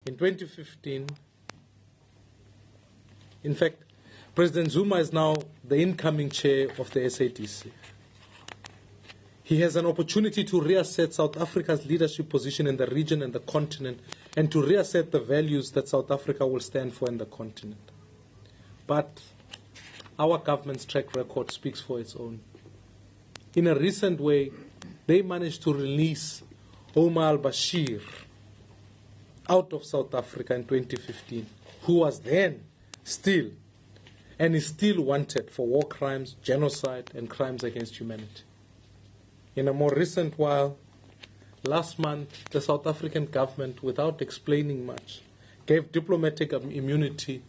In 2015, in fact, President Zuma is now the incoming chair of the SADC. He has an opportunity to reassert South Africa's leadership position in the region and the continent, and to reassert the values that South Africa will stand for in the continent. But our government's track record speaks for its own. In a recent way, they managed to release Omar al-Bashir out of South Africa in 2015, who was then still and is still wanted for war crimes, genocide, and crimes against humanity. In a more recent while, last month, the South African government, without explaining much, gave diplomatic immunity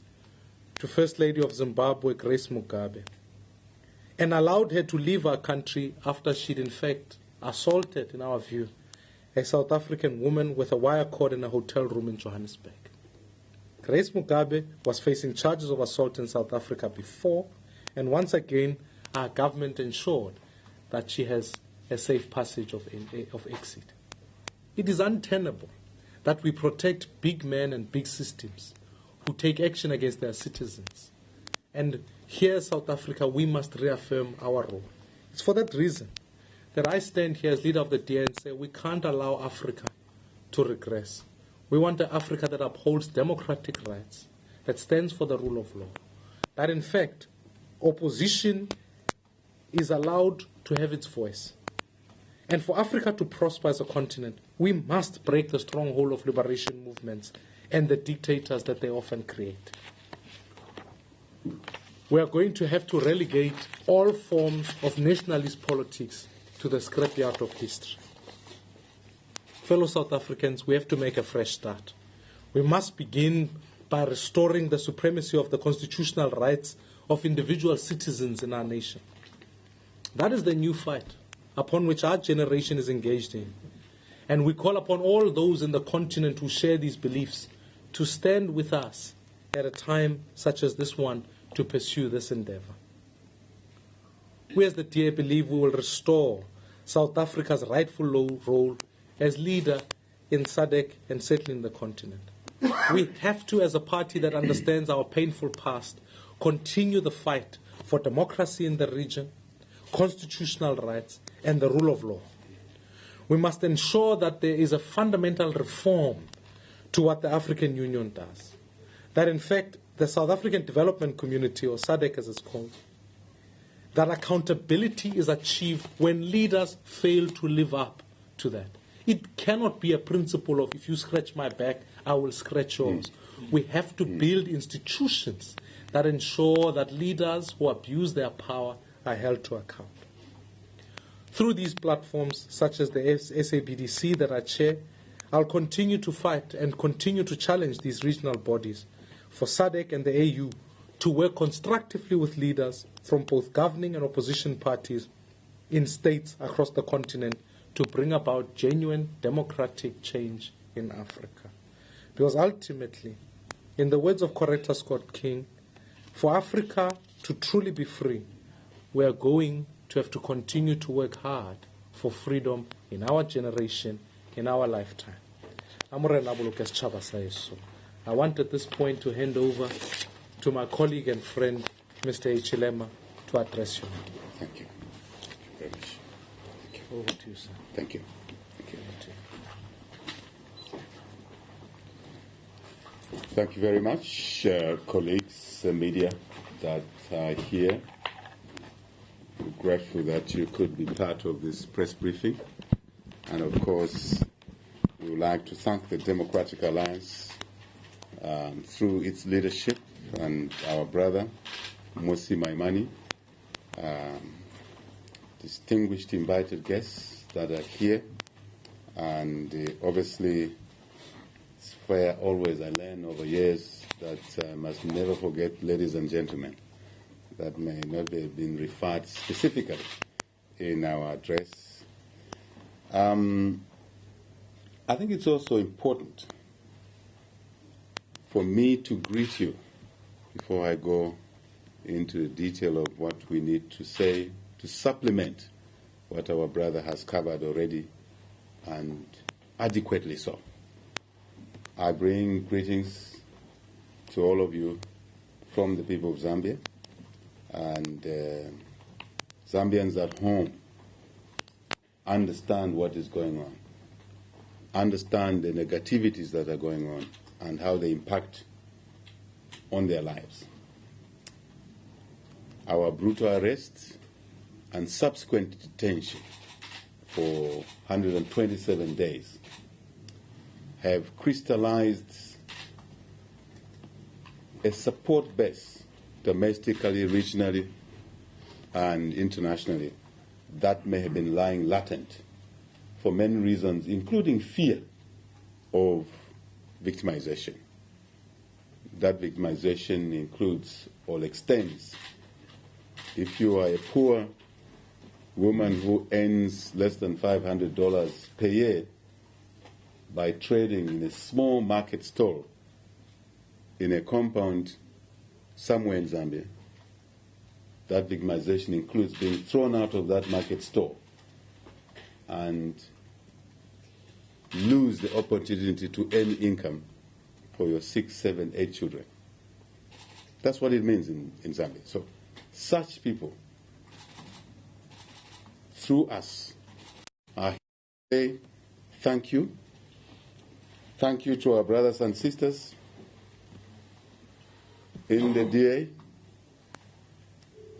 to First Lady of Zimbabwe, Grace Mugabe, and allowed her to leave our country after she'd in fact assaulted, in our view, a South African woman with a wire cord in a hotel room in Johannesburg. Grace Mugabe was facing charges of assault in South Africa before, and once again, our government ensured that she has a safe passage of exit. It is untenable that we protect big men and big systems who take action against their citizens. And here, South Africa, we must reaffirm our role. It's for that reason that I stand here as leader of the DA and say we can't allow Africa to regress. We want an Africa that upholds democratic rights, that stands for the rule of law, that in fact opposition is allowed to have its voice. And for Africa to prosper as a continent, we must break the stronghold of liberation movements and the dictators that they often create. We are going to have to relegate all forms of nationalist politics to the scrapyard of history. Fellow South Africans, we have to make a fresh start. We must begin by restoring the supremacy of the constitutional rights of individual citizens in our nation. That is the new fight upon which our generation is engaged in. And we call upon all those in the continent who share these beliefs to stand with us at a time such as this one to pursue this endeavor. We as the DA believe we will restore South Africa's rightful role as leader in SADC and certainly in the continent. We have to, as a party that understands our painful past, continue the fight for democracy in the region, constitutional rights, and the rule of law. We must ensure that there is a fundamental reform to what the African Union does. That in fact, the South African Development Community, or SADC as it's called, that accountability is achieved when leaders fail to live up to that. It cannot be a principle of if you scratch my back, I will scratch yours. We have to build institutions that ensure that leaders who abuse their power are held to account. Through these platforms, such as the SABC that I chair, I'll continue to fight and continue to challenge these regional bodies for SADC and the AU to work constructively with leaders from both governing and opposition parties in states across the continent to bring about genuine democratic change in Africa. Because ultimately, in the words of Coretta Scott King, for Africa to truly be free, we are going to have to continue to work hard for freedom in our generation, in our lifetime. I want at this point to hand over to my colleague and friend, Mr. Hichilema, to address you. Thank you. Very much. Thank you. Over to you, sir. Thank you. Thank you. Thank you very much, colleagues, media that are here. We're grateful that you could be part of this press briefing. And of course, we would like to thank the Democratic Alliance through its leadership and our brother, Mmusi Maimane, distinguished invited guests that are here. And obviously, it's where always I learn over years that I must never forget, ladies and gentlemen, that may not have been referred specifically in our address. I think it's also important for me to greet you before I go into the detail of what we need to say to supplement what our brother has covered already, and adequately so. I bring greetings to all of you from the people of Zambia and Zambians at home. Understand what is going on, understand the negativities that are going on and how they impact on their lives. Our brutal arrest and subsequent detention for 127 days have crystallized a support base domestically, regionally, and internationally that may have been lying latent for many reasons, including fear of victimization. That victimization includes or extends. If you are a poor woman who earns less than $500 per year by trading in a small market store in a compound somewhere in Zambia, that victimization includes being thrown out of that market store and lose the opportunity to earn income for your 6, 7, 8 children. That's what it means in Zambia. So such people, through us, are here to say thank you. Thank you to our brothers and sisters in the DA.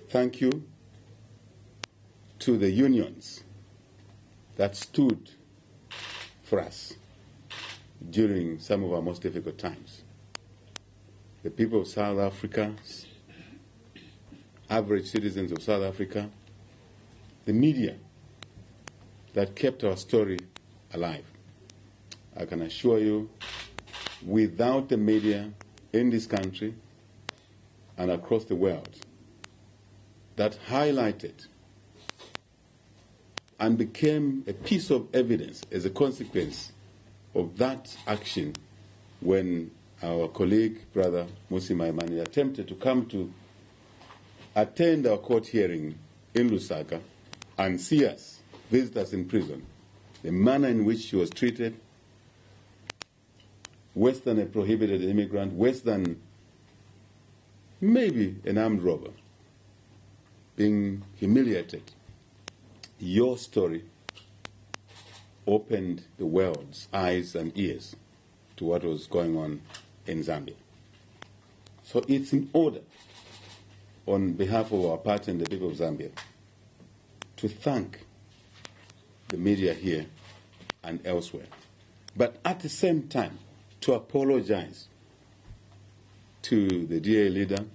Thank you to the unions that stood for us during some of our most difficult times. The people of South Africa, average citizens of South Africa, the media that kept our story alive. I can assure you, without the media in this country and across the world that highlighted and became a piece of evidence as a consequence of that action when our colleague, brother Mmusi Maimane, attempted to come to attend our court hearing in Lusaka and see us, visit us in prison, the manner in which she was treated, worse than a prohibited immigrant, worse than maybe an armed robber, being humiliated. Your story opened the world's eyes and ears to what was going on in Zambia. So it's in order, on behalf of our party and the people of Zambia, to thank the media here and elsewhere, but at the same time to apologize to the DA leader,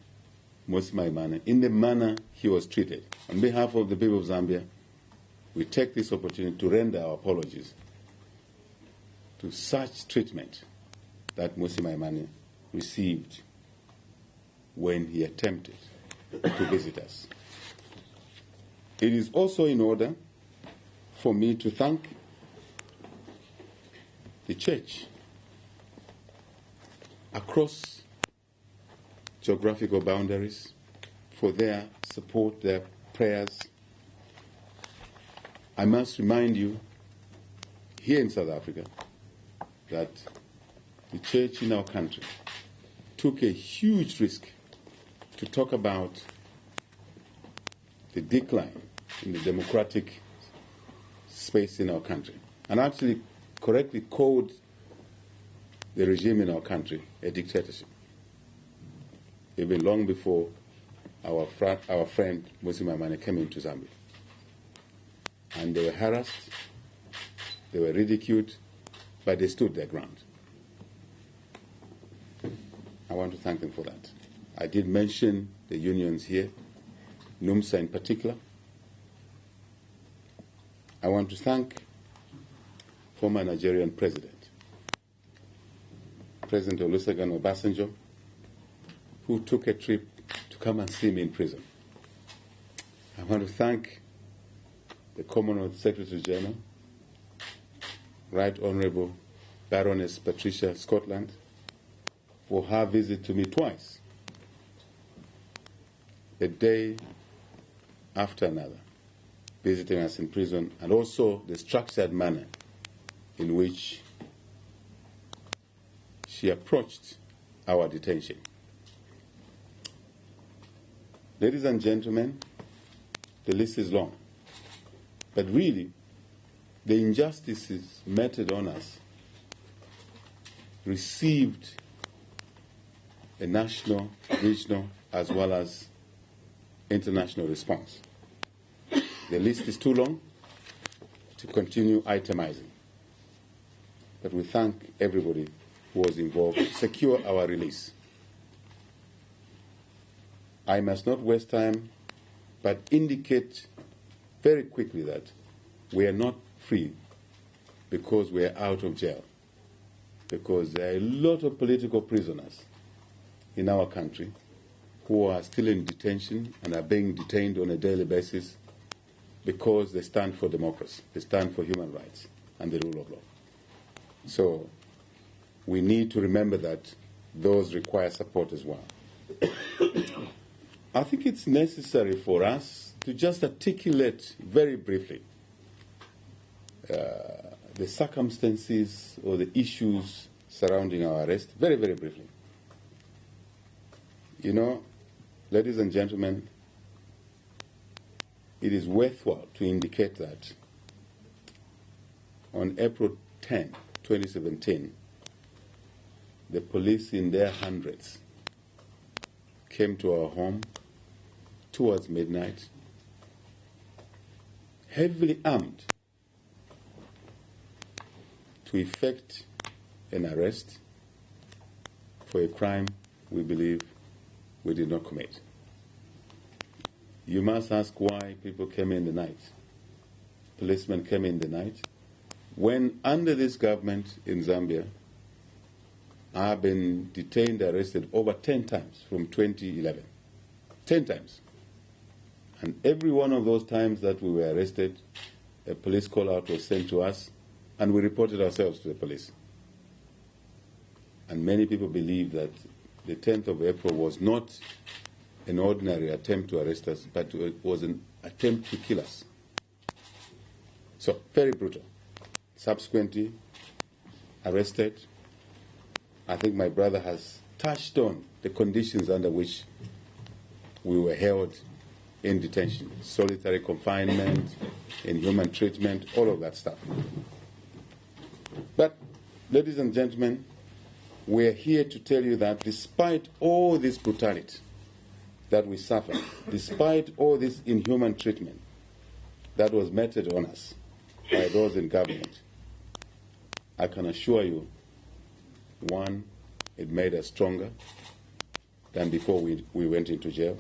Mmusi Maimane, in the manner he was treated. On behalf of the people of Zambia, we take this opportunity to render our apologies to such treatment that Mmusi Maimane received when he attempted to visit us. It is also in order for me to thank the church across geographical boundaries for their support, their prayers. I must remind you, here in South Africa, that the church in our country took a huge risk to talk about the decline in the democratic space in our country, and actually correctly called the regime in our country a dictatorship, even long before our friend Mmusi Maimane came into Zambia. And they were harassed, they were ridiculed, but they stood their ground. I want to thank them for that. I did mention the unions here, NUMSA in particular. I want to thank former Nigerian President Olusegun Obasanjo, who took a trip to come and see me in prison. I want to thank the Commonwealth Secretary General, Right Honourable Baroness Patricia Scotland, for her visit to me twice, a day after another, visiting us in prison, and also the structured manner in which she approached our detention. Ladies and gentlemen, the list is long. But really, the injustices meted on us received a national, regional, as well as international response. The list is too long to continue itemizing. But we thank everybody who was involved to secure our release. I must not waste time, but indicate very quickly that we are not free because we are out of jail. Because there are a lot of political prisoners in our country who are still in detention and are being detained on a daily basis because they stand for democracy, they stand for human rights and the rule of law. So we need to remember that those require support as well. I think it's necessary for us to just articulate very briefly the circumstances or the issues surrounding our arrest, very, very briefly. You know, ladies and gentlemen, it is worthwhile to indicate that on April 10, 2017, the police in their hundreds came to our home towards midnight, heavily armed, to effect an arrest for a crime we believe we did not commit. You must ask why people came in the night. Policemen came in the night. When under this government in Zambia, I've been detained, arrested over 10 times from 2011. 10 times. And every one of those times that we were arrested, a police call out was sent to us, and we reported ourselves to the police. And many people believe that the 10th of April was not an ordinary attempt to arrest us, but it was an attempt to kill us. So, very brutal. Subsequently, arrested. I think my brother has touched on the conditions under which we were held in detention. Solitary confinement, inhuman treatment, all of that stuff. But, ladies and gentlemen, we're here to tell you that despite all this brutality that we suffered, despite all this inhuman treatment that was meted on us by those in government, I can assure you, one, it made us stronger than before we went into jail.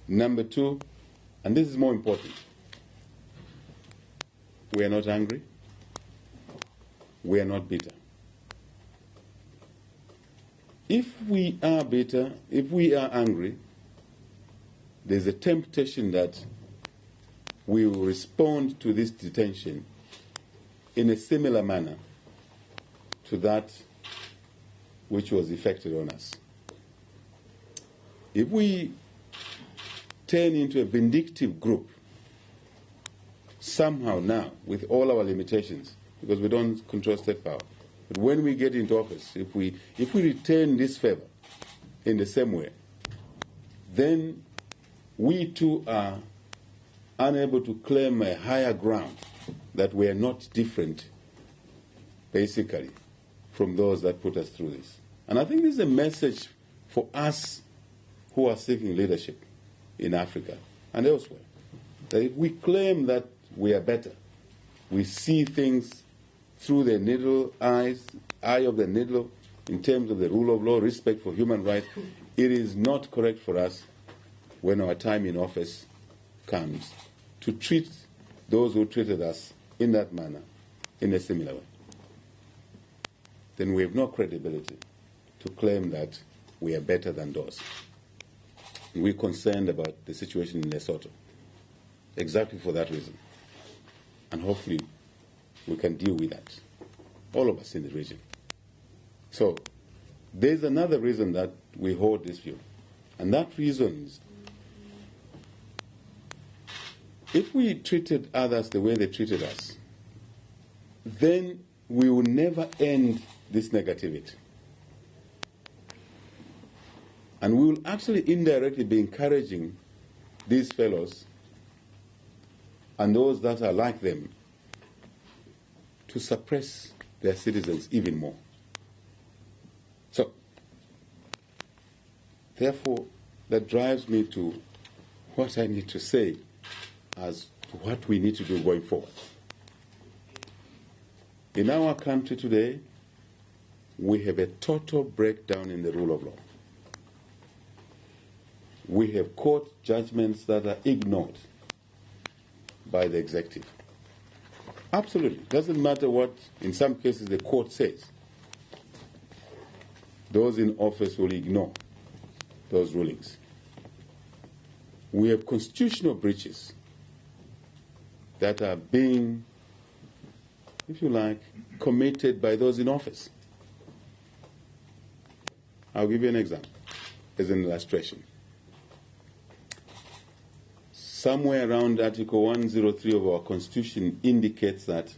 Number two, and this is more important, we are not angry, we are not bitter. If we are bitter, if we are angry, there's a temptation that we will respond to this detention in a similar manner to that which was effected on us. If we turn into a vindictive group, somehow now, with all our limitations, because we don't control state power, but when we get into office, if we retain this favor in the same way, then we too are unable to claim a higher ground, that we are not different, basically, from those that put us through this. And I think this is a message for us who are seeking leadership in Africa and elsewhere, that if we claim that we are better, we see things through the eye of the needle, in terms of the rule of law, respect for human rights, it is not correct for us, when our time in office comes, to treat those who treated us in that manner in a similar way. Then we have no credibility to claim that we are better than those. We're concerned about the situation in Lesotho, exactly for that reason. And hopefully we can deal with that, all of us in the region. So there's another reason that we hold this view. And that reason is, if we treated others the way they treated us, then we will never end this negativity. And we will actually indirectly be encouraging these fellows and those that are like them to suppress their citizens even more. So, therefore, that drives me to what I need to say as to what we need to do going forward. In our country today, we have a total breakdown in the rule of law. We have court judgments that are ignored by the executive. Absolutely. Doesn't matter what, in some cases, the court says. Those in office will ignore those rulings. We have constitutional breaches that are being, if you like, committed by those in office. I'll give you an example as an illustration. Somewhere around Article 103 of our Constitution indicates that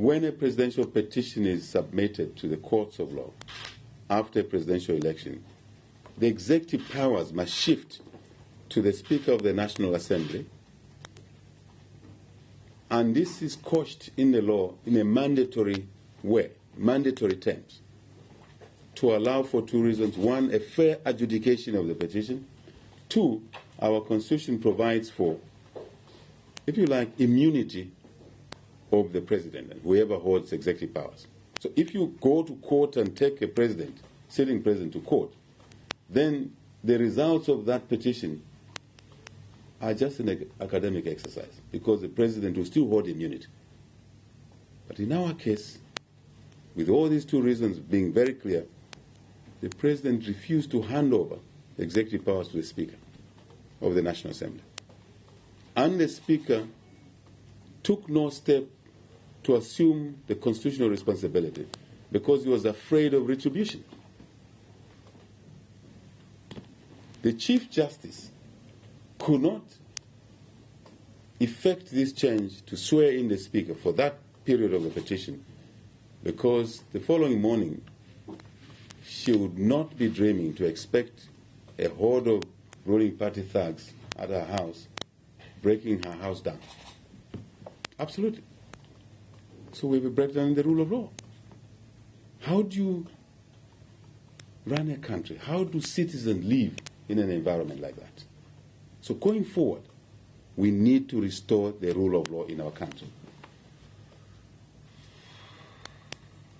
when a presidential petition is submitted to the courts of law after a presidential election, the executive powers must shift to the Speaker of the National Assembly, and this is couched in the law in a mandatory way, mandatory terms, to allow for two reasons. One, a fair adjudication of the petition. Two, our Constitution provides for, if you like, immunity of the president and whoever holds executive powers. So if you go to court and take a president, sitting president to court, then the results of that petition are just an academic exercise because the president will still hold immunity. But in our case, with all these two reasons being very clear, the president refused to hand over the executive powers to the Speaker of the National Assembly. And the Speaker took no step to assume the constitutional responsibility because he was afraid of retribution. The Chief Justice could not effect this change to swear in the Speaker for that period of the petition because the following morning she would not be dreaming to expect a horde of ruling party thugs at her house breaking her house down. Absolutely. So we have a breakdown in the rule of law. How do you run a country? How do citizens live in an environment like that? So going forward, we need to restore the rule of law in our country.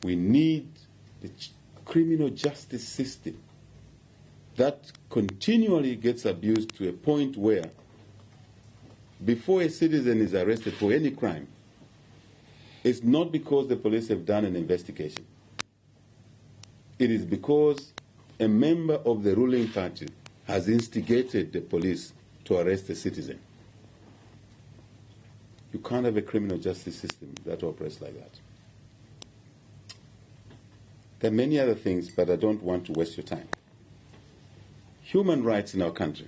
We need the criminal justice system that continually gets abused to a point where before a citizen is arrested for any crime, it's not because the police have done an investigation. It is because a member of the ruling party has instigated the police to arrest a citizen. You can't have a criminal justice system that operates like that. There are many other things, but I don't want to waste your time. Human rights in our country,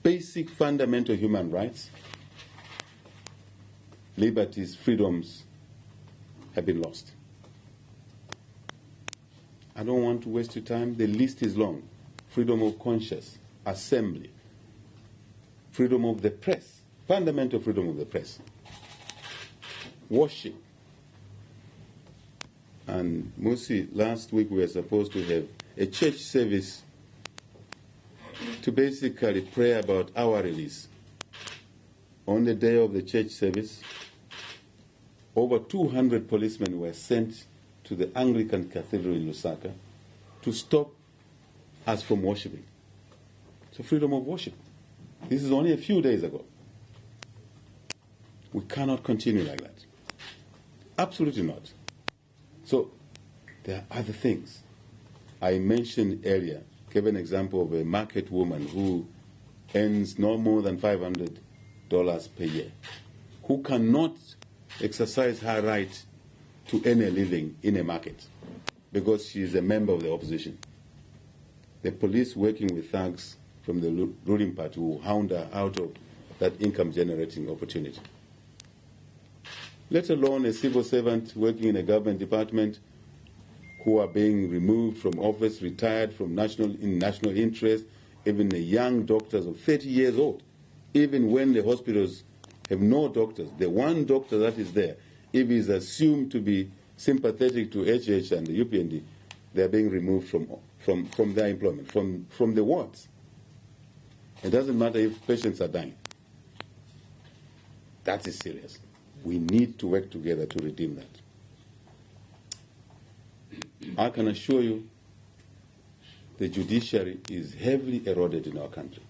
basic fundamental human rights, liberties, freedoms have been lost. I don't want to waste your time. The list is long. Freedom of conscience, assembly, freedom of the press, fundamental freedom of the press, worship. And Mmusi, last week we were supposed to have a church service to basically pray about our release. On the day of the church service, over 200 policemen were sent to the Anglican Cathedral in Lusaka to stop us from worshiping. So freedom of worship. This is only a few days ago. We cannot continue like that. Absolutely not. So there are other things. I mentioned earlier, gave an example of a market woman who earns no more than $500 per year, who cannot exercise her right to earn a living in a market because she is a member of the opposition. The police working with thugs from the ruling party will hound her out of that income-generating opportunity. Let alone a civil servant working in a government department who are being removed from office, retired from national interest, even the young doctors of 30 years old, even when the hospitals have no doctors. The one doctor that is there, if he's assumed to be sympathetic to HH and the UPND, they're being removed from their employment, from the wards. It doesn't matter if patients are dying. That is serious. We need to work together to redeem that. I can assure you the judiciary is heavily eroded in our country.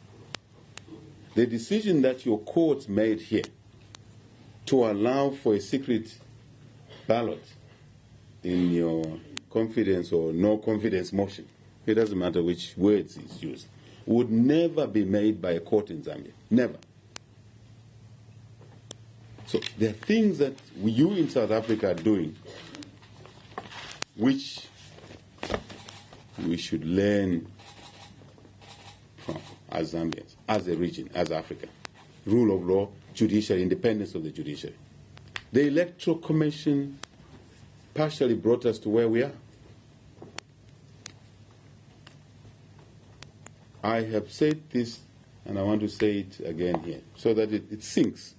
The decision that your courts made here to allow for a secret ballot in your confidence or no confidence motion, it doesn't matter which words is used, would never be made by a court in Zambia. Never. So there are things that you in South Africa are doing which we should learn from as Zambians, as a region, as Africa. Rule of law, judiciary, independence of the judiciary. The Electoral Commission partially brought us to where we are. I have said this, and I want to say it again here, so that it sinks.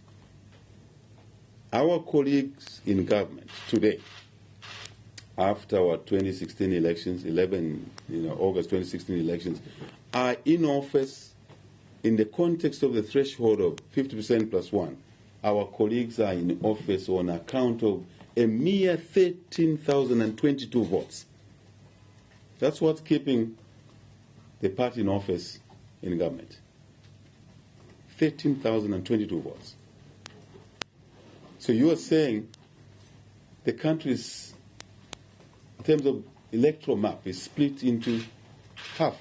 Our colleagues in government today, after our 2016 elections, August 2016 elections, are in office in the context of the threshold of 50% plus one. Our colleagues are in office on account of a mere 13,022 votes. That's what's keeping the party in office in government. 13,022 votes. So you are saying the country's, in terms of electoral map, is split into half.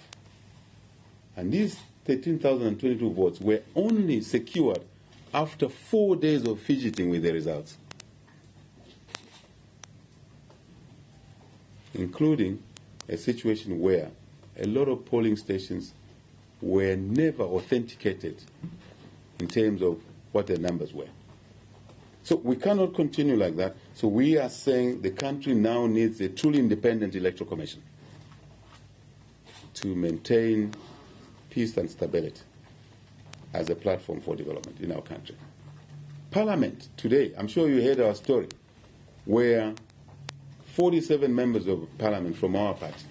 And these 13,022 votes were only secured after 4 days of fidgeting with the results, including a situation where a lot of polling stations were never authenticated in terms of what their numbers were. So we cannot continue like that. So we are saying the country now needs a truly independent electoral commission to maintain peace and stability as a platform for development in our country. Parliament today, I'm sure you heard our story, where 47 members of parliament from our party,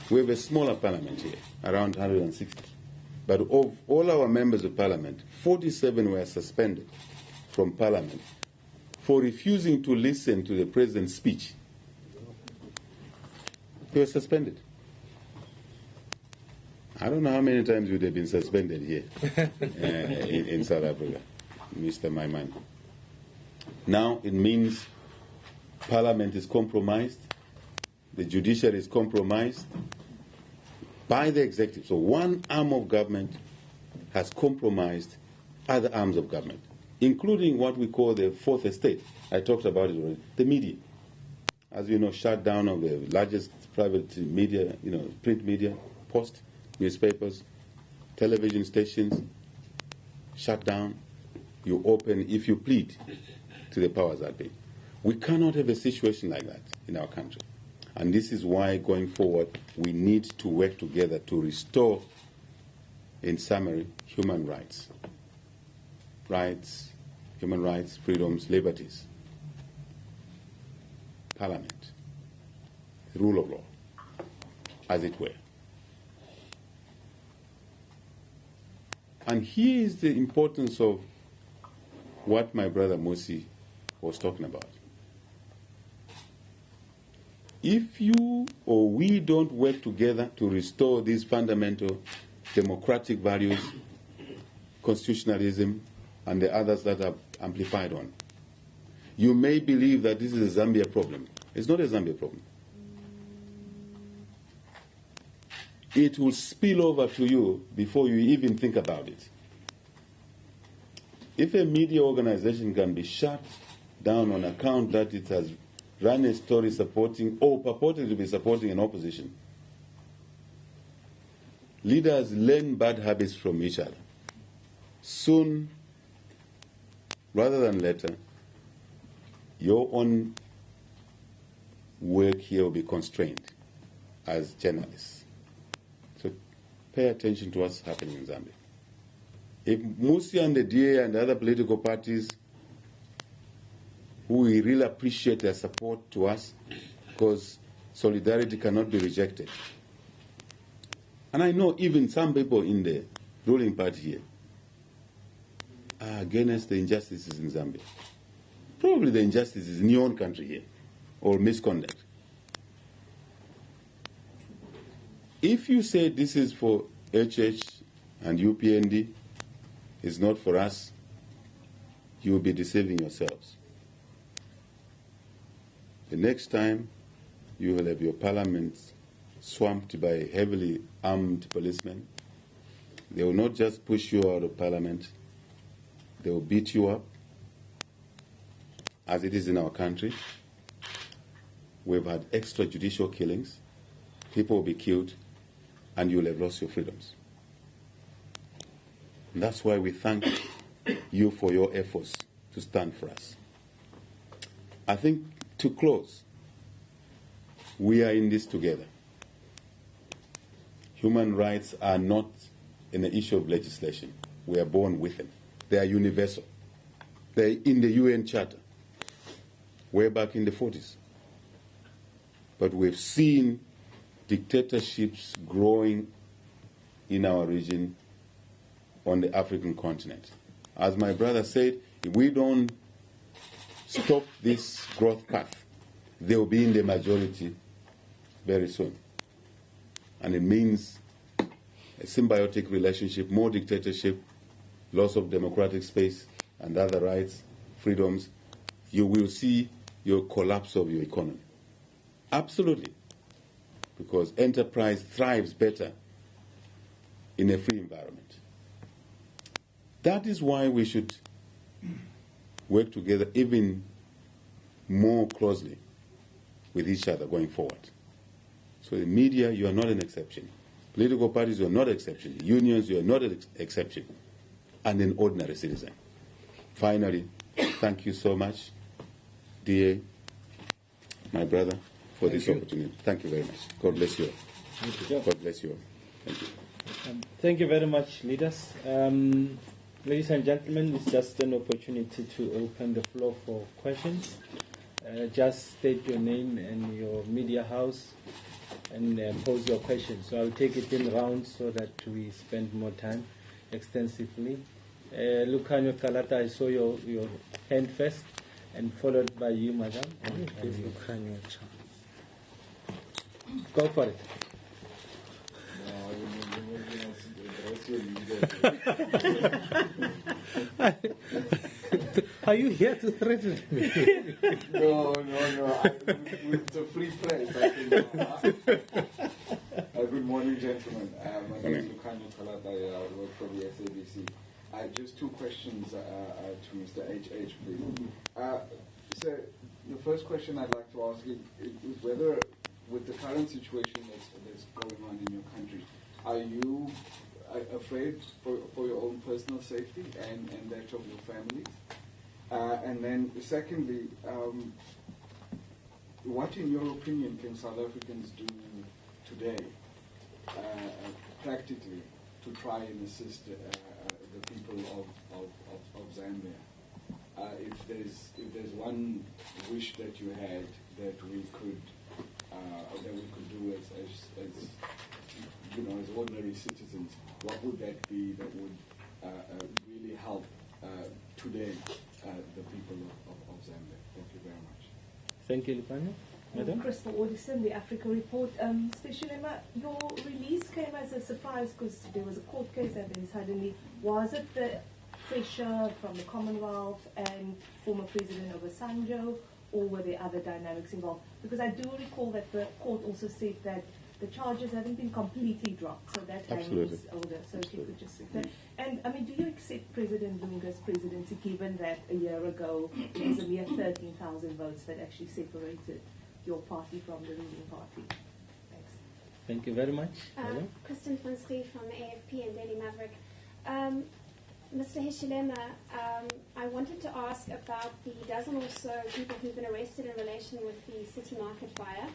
we have a smaller parliament here, around 160. But of all our members of parliament, 47 were suspended from parliament for refusing to listen to the president's speech. They were suspended. I don't know how many times you would have been suspended here in South Africa, Mr. Maimane. Now it means Parliament is compromised, the judiciary is compromised by the executive. So one arm of government has compromised other arms of government, including what we call the fourth estate. I talked about it already. The media. As you know, shutdown of the largest private media, print media, Post, newspapers, television stations, shut down. You open if you plead to the powers that be. We cannot have a situation like that in our country. And this is why, going forward, we need to work together to restore, in summary, human rights. Human rights, freedoms, liberties. Parliament. Rule of law, as it were. And here is the importance of what my brother Mmusi was talking about. If you or we don't work together to restore these fundamental democratic values, constitutionalism, and the others that I've amplified on, you may believe that this is a Zambia problem. It's not a Zambia problem. It will spill over to you before you even think about it. If a media organization can be shut down on account that it has run a story supporting or purported to be supporting an opposition, leaders learn bad habits from each other. Soon, rather than later, your own work here will be constrained. as journalists. So pay attention to what's happening in Zambia. If Mmusi and the DA and the other political parties who we really appreciate their support to us, because solidarity cannot be rejected. And I know even some people in the ruling party here are against the injustices in Zambia. Probably the injustices in your own country here, or misconduct. If you say this is for HH and UPND, it's not for us, you will be deceiving yourselves. The next time you will have your parliament swamped by heavily armed policemen. They will not just push you out of parliament, they will beat you up, as it is in our country. We've had extrajudicial killings, people will be killed, and you will have lost your freedoms. And that's why we thank you for your efforts to stand for us. I think to close, we are in this together. Human rights are not an issue of legislation. We are born with them. They are universal. They are in the UN Charter, way back in the 40s. But we've seen dictatorships growing in our region on the African continent. As my brother said, if we don't stop this growth path, they will be in the majority very soon. And it means a symbiotic relationship, more dictatorship, loss of democratic space and other rights, freedoms. You will see your collapse of your economy. Absolutely. Because enterprise thrives better in a free environment. That is why we should work together even more closely with each other going forward. So the media, you are not an exception. Political parties, you are not an exception. Unions, you are not an exception. And an ordinary citizen. Finally, thank you so much, DA, my brother, for this opportunity. Thank you very much. God bless you all. Thank you. God bless you all. Thank you. Thank you very much, leaders. Ladies and gentlemen, it's just an opportunity to open the floor for questions. Just state your name and your media house and pose your questions. So I'll take it in rounds so that we spend more time extensively. Lucanio Kalata, I saw your hand first, and followed by you, madam. Go for it. Are you here to threaten me? No. It's a free press. Good morning, gentlemen. My name is Lucanio Kalata. I work for the SABC. Just two questions to Mr. HH, please. So the first question I'd like to ask is whether, with the current situation that's going on in your country, are you afraid for your own personal safety and that of your families? And then secondly, what in your opinion can South Africans do today, practically, to try and assist the people of Zambia? If there's one wish that you had that we could do as ordinary citizens, what would that be that would really help today the people of Zambia? Thank you very much. Thank you, Lucanio. Madam? Crystal Audison, the Africa Report. Mr. Hichilema, your release came as a surprise because there was a court case and then suddenly, was it the pressure from the Commonwealth and former President Obasanjo, or were there other dynamics involved? Because I do recall that the court also said that the charges haven't been completely dropped, so that hangs older. So if you could just say that. And I mean, do you accept President Lungu's presidency, given that a year ago there was a mere 13,000 votes that actually separated your party from the ruling party? Thanks. Thank you very much. Kristen van Schie from AFP and Daily Maverick. Mr. Hichilema, I wanted to ask about the dozen or so people who've been arrested in relation with the city market fire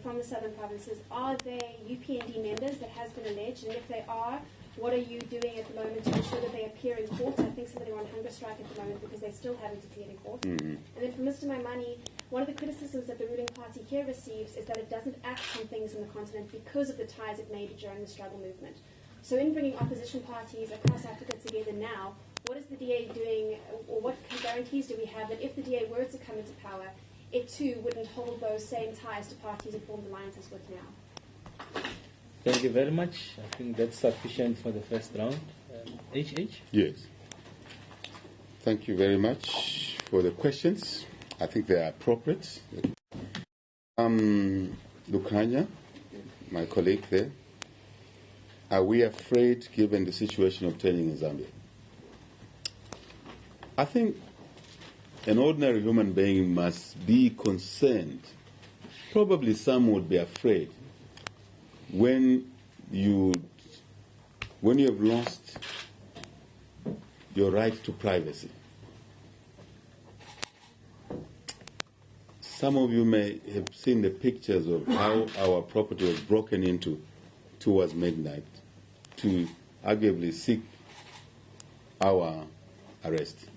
from the southern provinces. Are they UPND members that has been alleged? And if they are, what are you doing at the moment to ensure that they appear in court? I think some of them are on hunger strike at the moment because they still haven't appeared in court. And then for Mr. Maimane, one of the criticisms that the ruling party here receives is that it doesn't act on things in the continent because of the ties it made during the struggle movement. So in bringing opposition parties across Africa together now, what is the DA doing, or what guarantees do we have that if the DA were to come into power, it too wouldn't hold those same ties to parties it formed alliances with now? Thank you very much. I think that's sufficient for the first round. HH? Yes. Thank you very much for the questions. I think they are appropriate. Lukanya, my colleague there, are we afraid given the situation obtaining in Zambia? I think an ordinary human being must be concerned. Probably some would be afraid when you have lost your right to privacy. Some of you may have seen the pictures of how our property was broken into towards midnight to arguably seek our arrest.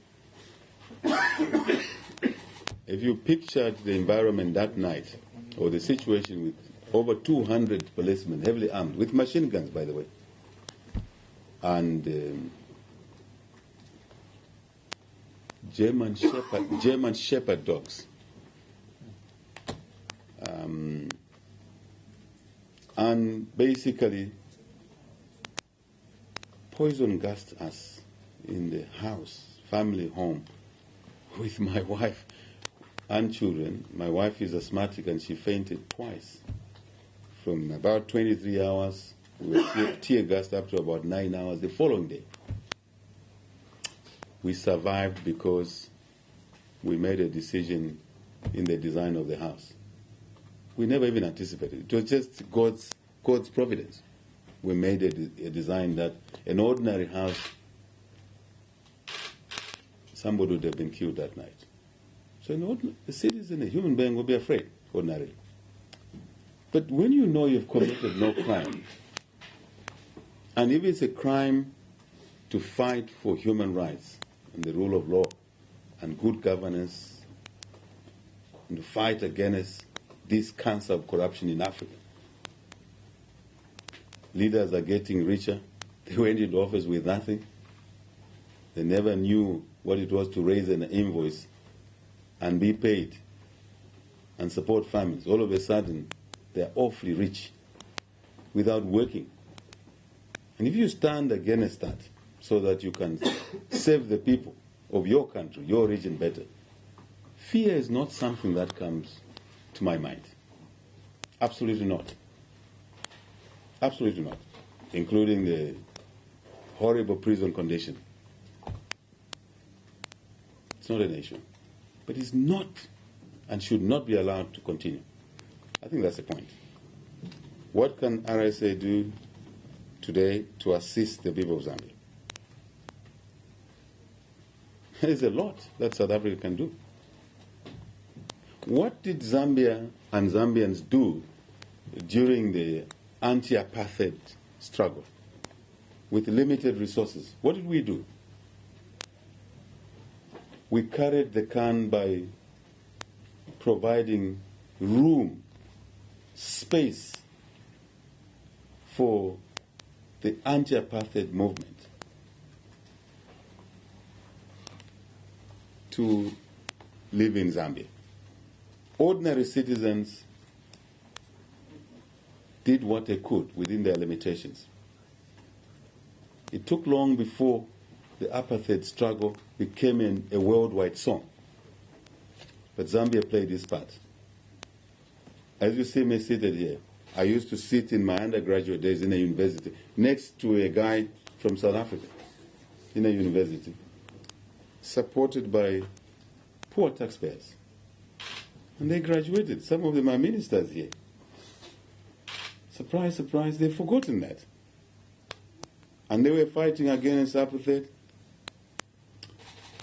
If you pictured the environment that night, or the situation with over 200 policemen, heavily armed, with machine guns, by the way, and German Shepherd dogs, and basically poison gassed us in the house, family home, with my wife and children. My wife is asthmatic and she fainted twice. From about 23 hours, we were tear gassed up to about 9 hours the following day. We survived because we made a decision in the design of the house. We never even anticipated it. It was just God's providence. We made a design that an ordinary house, somebody would have been killed that night. So a citizen, a human being, will be afraid, ordinarily. But when you know you've committed no crime, and if it's a crime to fight for human rights and the rule of law and good governance, and to fight against this cancer of corruption in Africa, leaders are getting richer. They went into office with nothing. They never knew what it was to raise an invoice and be paid and support families. All of a sudden, they're awfully rich without working. And if you stand against that so that you can save the people of your country, your region better, fear is not something that comes to my mind. Absolutely not. Absolutely not. Including the horrible prison condition. It's not an issue. But it's not and should not be allowed to continue. I think that's the point. What can RSA do today to assist the people of Zambia? There's a lot that South Africa can do. What did Zambia and Zambians do during the anti-apartheid struggle with limited resources? What did we do? We carried the can by providing room, space for the anti-apartheid movement to live in Zambia. Ordinary citizens did what they could within their limitations. It took long before the apartheid struggle became a worldwide song. But Zambia played its part. As you see me seated here, I used to sit in my undergraduate days in a university next to a guy from South Africa in a university, supported by poor taxpayers. And they graduated. Some of them are ministers here. Surprise, surprise, they've forgotten that. And they were fighting against apartheid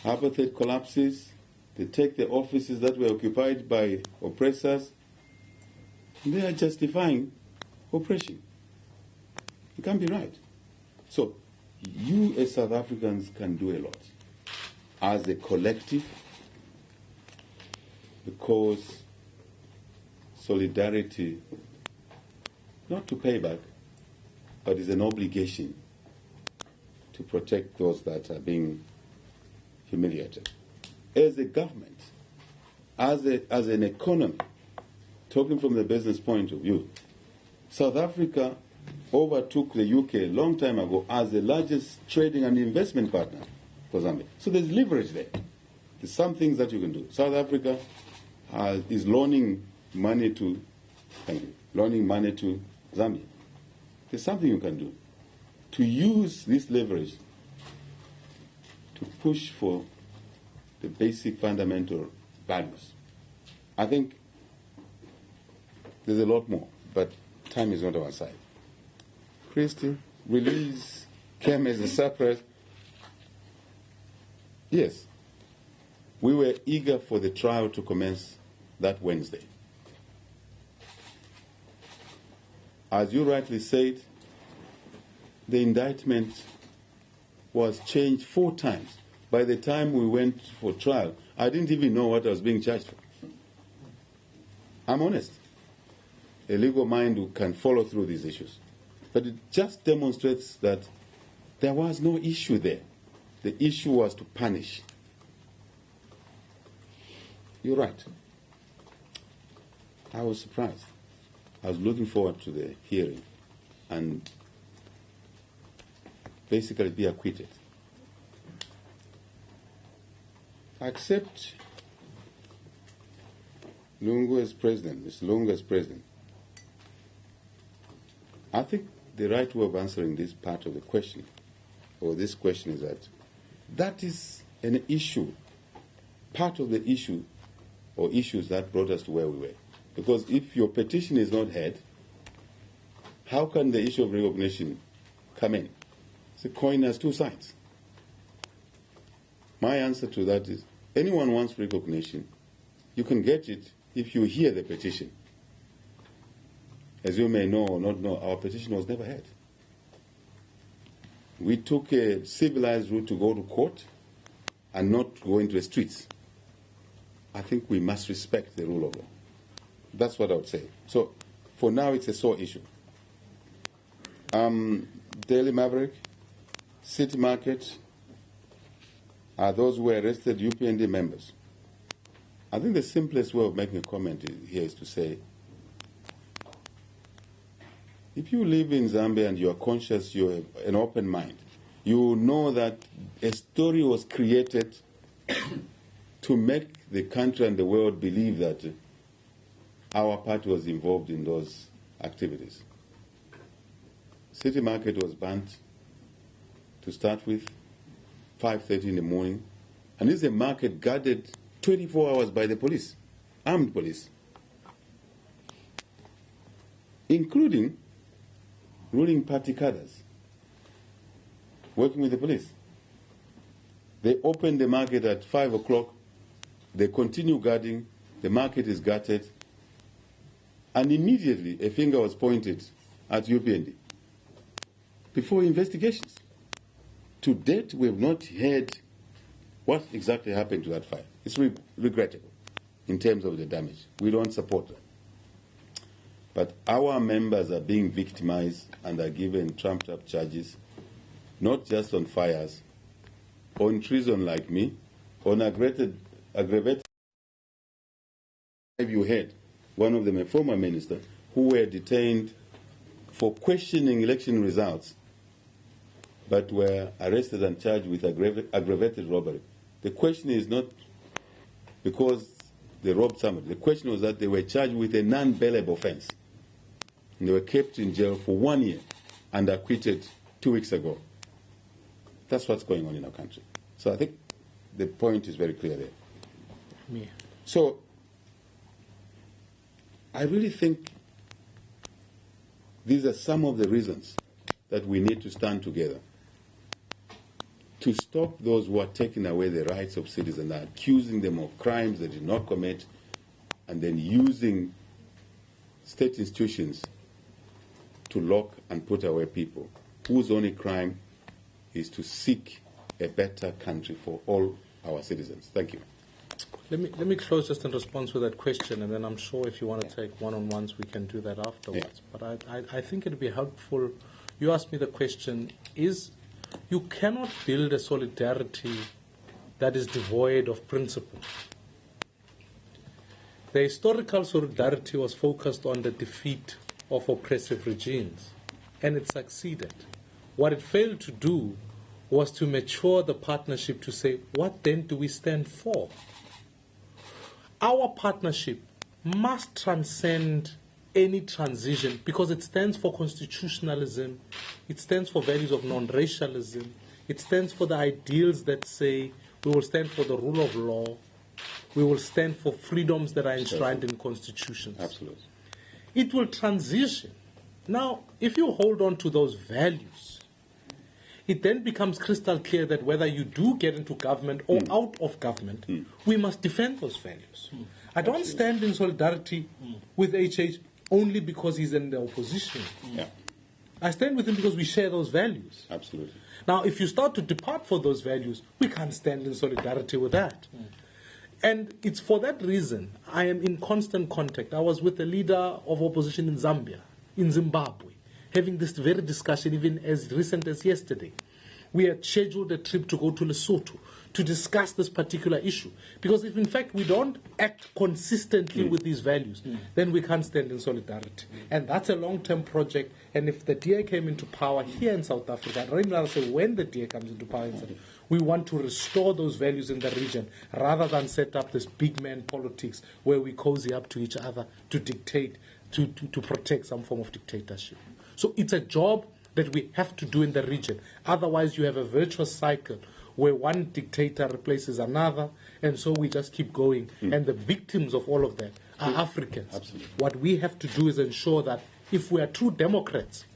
apartheid collapses, they take the offices that were occupied by oppressors, and they are justifying oppression. It can't be right. So you as South Africans can do a lot as a collective, because solidarity, not to pay back, but is an obligation to protect those that are being humiliated. As a government, as an economy, talking from the business point of view, South Africa overtook the UK a long time ago as the largest trading and investment partner for Zambia. So there's leverage there. There's some things that you can do. South Africa is loaning money to Zambia. There's something you can do to use this leverage to push for the basic fundamental values. I think there's a lot more, but time is not on our side. Christy, release came as a surprise. Yes, we were eager for the trial to commence that Wednesday. As you rightly said, the indictment was changed 4 times. By the time we went for trial, I didn't even know what I was being charged for. I'm honest. A legal mind who can follow through these issues. But it just demonstrates that there was no issue there. The issue was to punish. You're right. I was surprised. I was looking forward to the hearing and basically be acquitted. Accept Lungu as president, Mr. Lungu as president. I think the right way of answering this part of the question, or this question, is that is an issue, part of the issue or issues that brought us to where we were. Because if your petition is not heard, how can the issue of recognition come in? The coin has 2 sides. My answer to that is, anyone wants recognition, you can get it if you hear the petition. As you may know or not know, our petition was never heard. We took a civilized route to go to court and not go into the streets. I think we must respect the rule of law. That's what I would say. So, for now, it's a sore issue. Daily Maverick, City Market, are those who were arrested UPND members. I think the simplest way of making a comment here is to say, if you live in Zambia and you are conscious, you have an open mind, you know that a story was created to make the country and the world believe that our party was involved in those activities. City Market was banned to start with, 5:30 in the morning, and it's a market guarded 24 hours by the police, armed police, including ruling party cadres working with the police. They opened the market at 5 o'clock, they continue guarding, the market is guarded, and immediately a finger was pointed at UPND before investigations. To date, we have not heard what exactly happened to that fire. It's regrettable in terms of the damage. We don't support that. But our members are being victimized and are given trumped-up charges, not just on fires, on treason like me, on aggravated. You heard one of them, a former minister, who were detained for questioning election results, but were arrested and charged with aggravated robbery. The question is not because they robbed somebody. The question was that they were charged with a non-bailable offense. And they were kept in jail for 1 year and acquitted 2 weeks ago. That's what's going on in our country. So I think the point is very clear there. Yeah. So I really think these are some of the reasons that we need to stand together to stop those who are taking away the rights of citizens, accusing them of crimes they did not commit, and then using state institutions to lock and put away people whose only crime is to seek a better country for all our citizens. Thank you. Let me close just in response to that question, and then I'm sure if you want to take one-on-ones, we can do that afterwards. Yeah. But I think it would be helpful. You asked me the question, you cannot build a solidarity that is devoid of principle. The historical solidarity was focused on the defeat of oppressive regimes, and it succeeded. What it failed to do was to mature the partnership to say, what then do we stand for? Our partnership must transcend any transition because it stands for constitutionalism, it stands for values of non-racialism, it stands for the ideals that say we will stand for the rule of law, we will stand for freedoms that are enshrined in constitutions. Absolutely. It will transition. Now, if you hold on to those values, it then becomes crystal clear that whether you do get into government or out of government, we must defend those values. I don't stand in solidarity with HH only because he's in the opposition. Yeah. I stand with him because we share those values. Absolutely. Now, if you start to depart from those values, we can't stand in solidarity with that. And it's for that reason I am in constant contact. I was with the leader of opposition in Zambia, in Zimbabwe, having this very discussion even as recent as yesterday. We had scheduled a trip to go to Lesotho to discuss this particular issue. Because if in fact we don't act consistently with these values, then we can't stand in solidarity. And that's a long-term project. And if the DA came into power here in South Africa, when the DA comes into power in South Africa, we want to restore those values in the region rather than set up this big man politics where we cozy up to each other to dictate, to protect some form of dictatorship. So it's a job that we have to do in the region. Otherwise, you have a virtuous cycle where one dictator replaces another, and so we just keep going. And the victims of all of that are Africans. Absolutely. What we have to do is ensure that if we are true Democrats,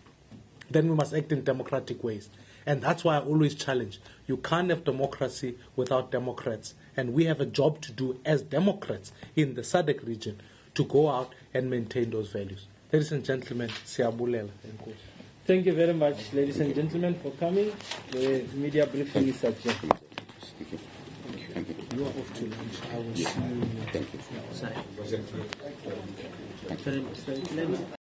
then we must act in democratic ways. And that's why I always challenge. You can't have democracy without Democrats. And we have a job to do as Democrats in the SADC region to go out and maintain those values. Ladies and gentlemen, siyabulela. Thank you very much, ladies and gentlemen, for coming. The media briefing is adjourned. Thank you. Thank you. You are off to lunch. I will see you. Thank you. Sorry.